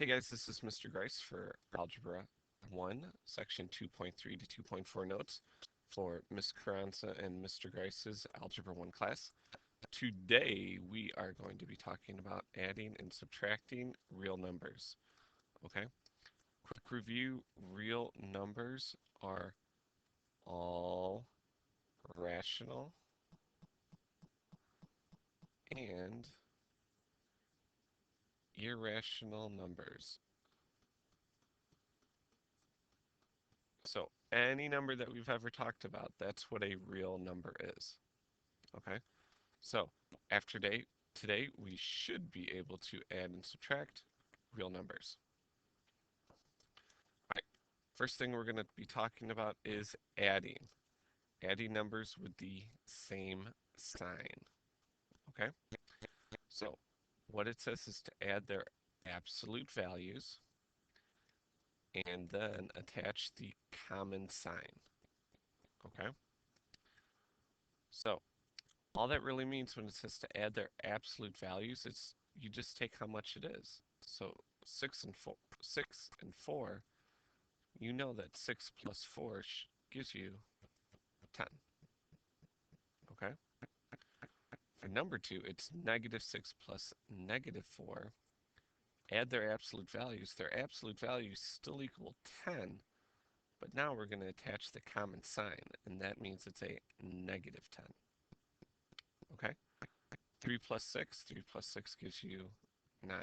Hey guys, this is Mr. Grice for Algebra 1, Section 2.3 to 2.4 notes for Ms. Carranza and Mr. Grice's Algebra 1 class. Today we are going to be talking about adding and subtracting real numbers. Okay? Quick review, real numbers are all rational and irrational numbers. So any number that we've ever talked about, that's what a real number is. Okay? So after today, we should be able to add and subtract real numbers. All right, first thing we're going to be talking about is adding. Adding numbers with the same sign. Okay? So what it says is to add their absolute values and then attach the common sign. Okay? So all that really means when it says to add their absolute values, it's you just take how much it is. So 6 and 4, you know that 6 plus 4 gives you 10. Okay? For number 2, it's negative 6 plus negative 4. Add their absolute values. Their absolute values still equal 10, but now we're going to attach the common sign, and that means it's a negative 10. Okay? 3 plus 6 gives you 9.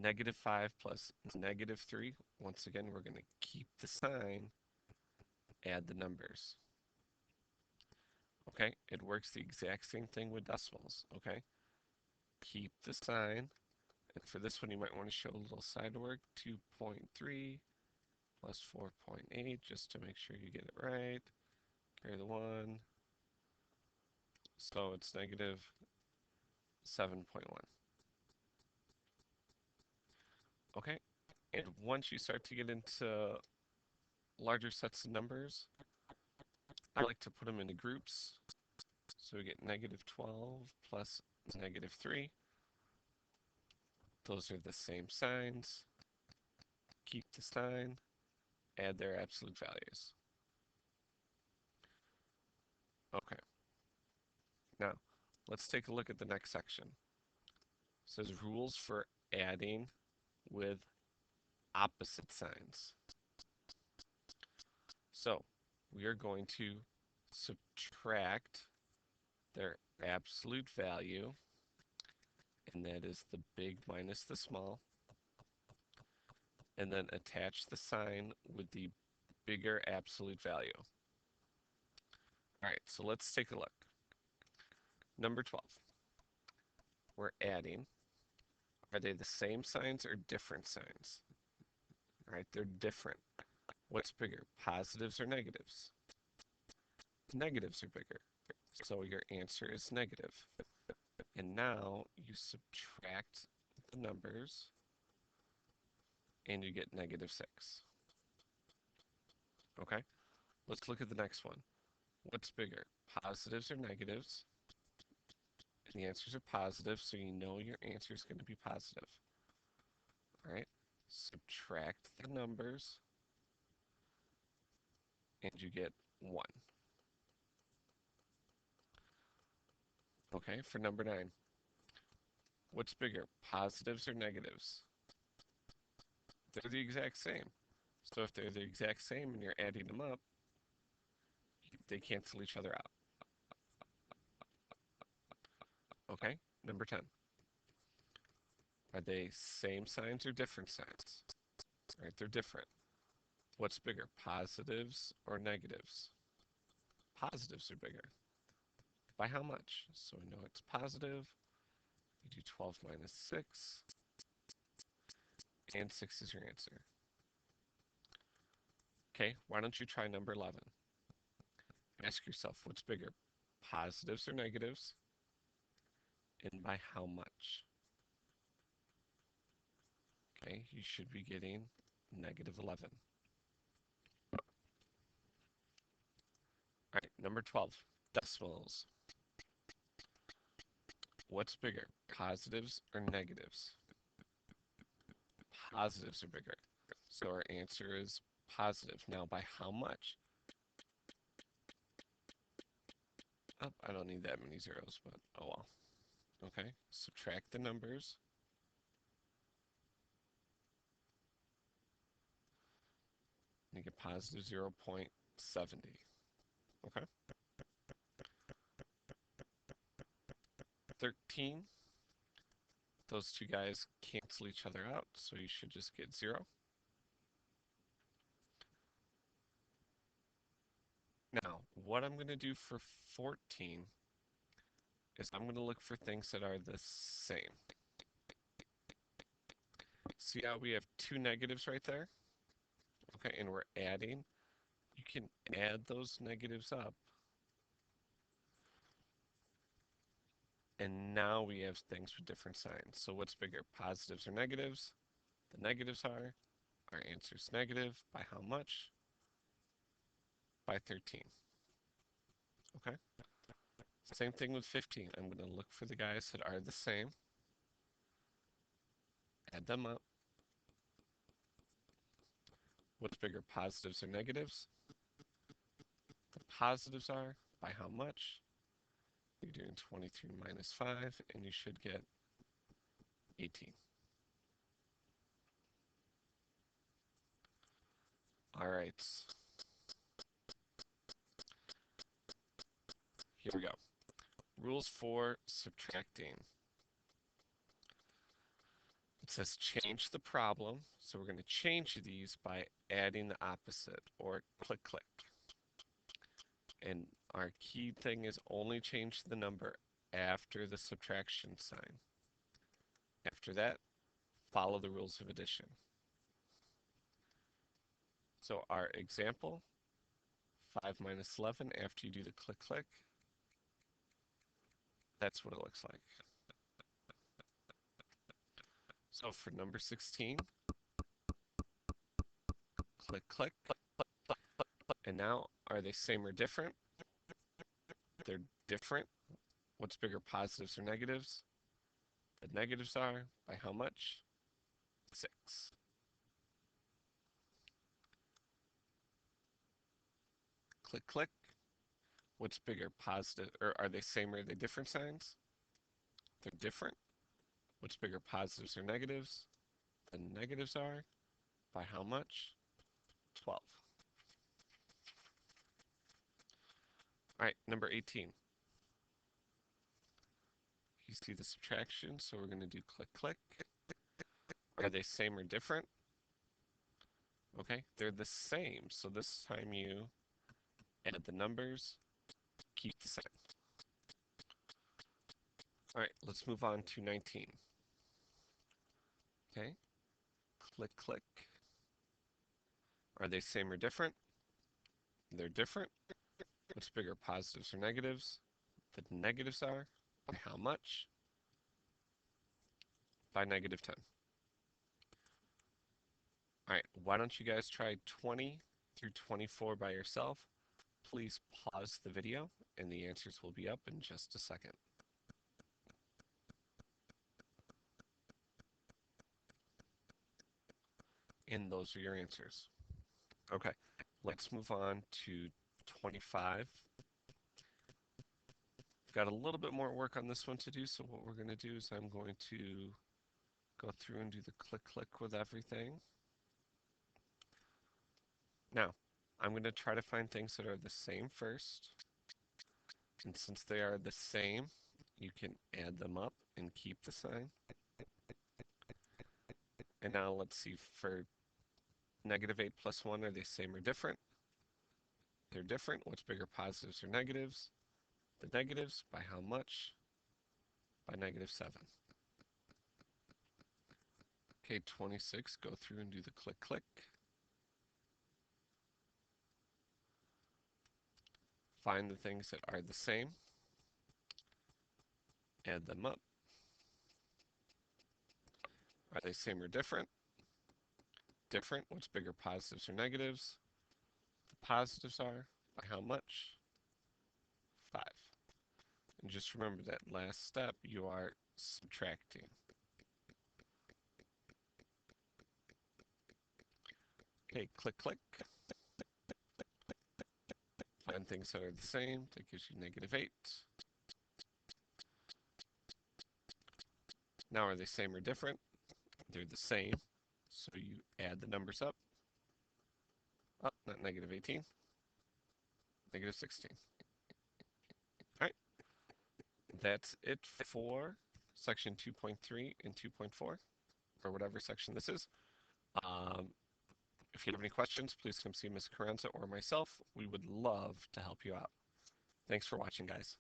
Negative 5 plus negative 3, once again, we're going to keep the sign, add the numbers. Okay, it works the exact same thing with decimals. Okay, keep the sign, and for this one, you might want to show a little side work, 2.3 plus 4.8, just to make sure you get it right. Carry the 1, so it's negative 7.1. Okay, and once you start to get into larger sets of numbers, I like to put them into groups. So we get negative 12 plus negative 3. Those are the same signs. Keep the sign, add their absolute values. Okay, now let's take a look at the next section. It says rules for adding with opposite signs. So we are going to subtract their absolute value, and that is the big minus the small, and then attach the sign with the bigger absolute value. All right, so let's take a look. Number 12. We're adding. Are they the same signs or different signs? All right, they're different. What's bigger, positives or negatives? Negatives are bigger. So your answer is negative. And now you subtract the numbers and you get negative 6. Okay, let's look at the next one. What's bigger, positives or negatives? And the answers are positive, so you know your answer is going to be positive. All right, subtract the numbers and you get 1. Okay, for number 9. What's bigger, positives or negatives? They're the exact same. So if they're the exact same and you're adding them up, they cancel each other out. Okay, number 10. Are they same signs or different signs? All right, they're different. What's bigger, positives or negatives? Positives are bigger. By how much? So we know it's positive. You do 12 minus 6, and 6 is your answer. Okay, why don't you try number 11? Ask yourself, what's bigger, positives or negatives, and by how much? Okay, you should be getting negative 11. All right, number 12, decimals. What's bigger, positives or negatives? positives are bigger. So our answer is positive. Now by how much? Oh, I don't need that many zeros, but oh well. Okay, subtract the numbers. You get positive 0.70. Okay. 13. Those two guys cancel each other out, so you should just get 0. Now, what I'm going to do for 14 is I'm going to look for things that are the same. See how we have two negatives right there? Okay, and we're adding. You can add those negatives up. And now we have things with different signs. So what's bigger, positives or negatives? The negatives are. Our answer is negative. By how much? By 13. Okay? Same thing with 15. I'm going to look for the guys that are the same. Add them up. What's bigger, positives or negatives? The positives are. By how much? You're doing 23 minus 5, and you should get 18. All right. Here we go. Rules for subtracting. It says change the problem. So we're going to change these by adding the opposite, or click, click. And our key thing is only change the number after the subtraction sign. After that, follow the rules of addition. So our example, 5 minus 11, after you do the click, click, that's what it looks like. So for number 16, click, click. And now, are they same or different? They're different. What's bigger, positives or negatives? The negatives are, by how much? 6. Click, click. What's bigger, positive, or are they same or are they different signs? They're different. What's bigger, positives or negatives? The negatives are, by how much? 12. All right, number 18. You see the subtraction, so we're going to do click, click. Are they same or different? Okay, they're the same. So this time you add the numbers, keep the same. All right, let's move on to 19. Okay, click, click. Are they same or different? They're different. What's bigger, positives or negatives? The negatives are, by how much? By negative 10. All right, why don't you guys try 20 through 24 by yourself? Please pause the video, and the answers will be up in just a second. And those are your answers. Okay, let's move on to 25. We've got a little bit more work on this one to do, so what we're going to do is I'm going to go through and do the click click with everything. Now, I'm going to try to find things that are the same first. And since they are the same, you can add them up and keep the sign. And now let's see, for negative 8 plus 1, are they same or different? They're different. What's bigger, positives or negatives? The negatives, by how much? By negative 7. Okay, 26, go through and do the click click. Find the things that are the same. Add them up. Are they same or different? Different. What's bigger, positives or negatives? The positives are, by how much? 5. And just remember that last step, you are subtracting. Okay, click, click. Find things that are the same. That gives you -8. Now are they same or different? They're the same. So you add the numbers up. Oh, not -18. -16. All right. That's it for section 2.3 and 2.4, or whatever section this is. If you have any questions, please come see Ms. Carranza or myself. We would love to help you out. Thanks for watching, guys.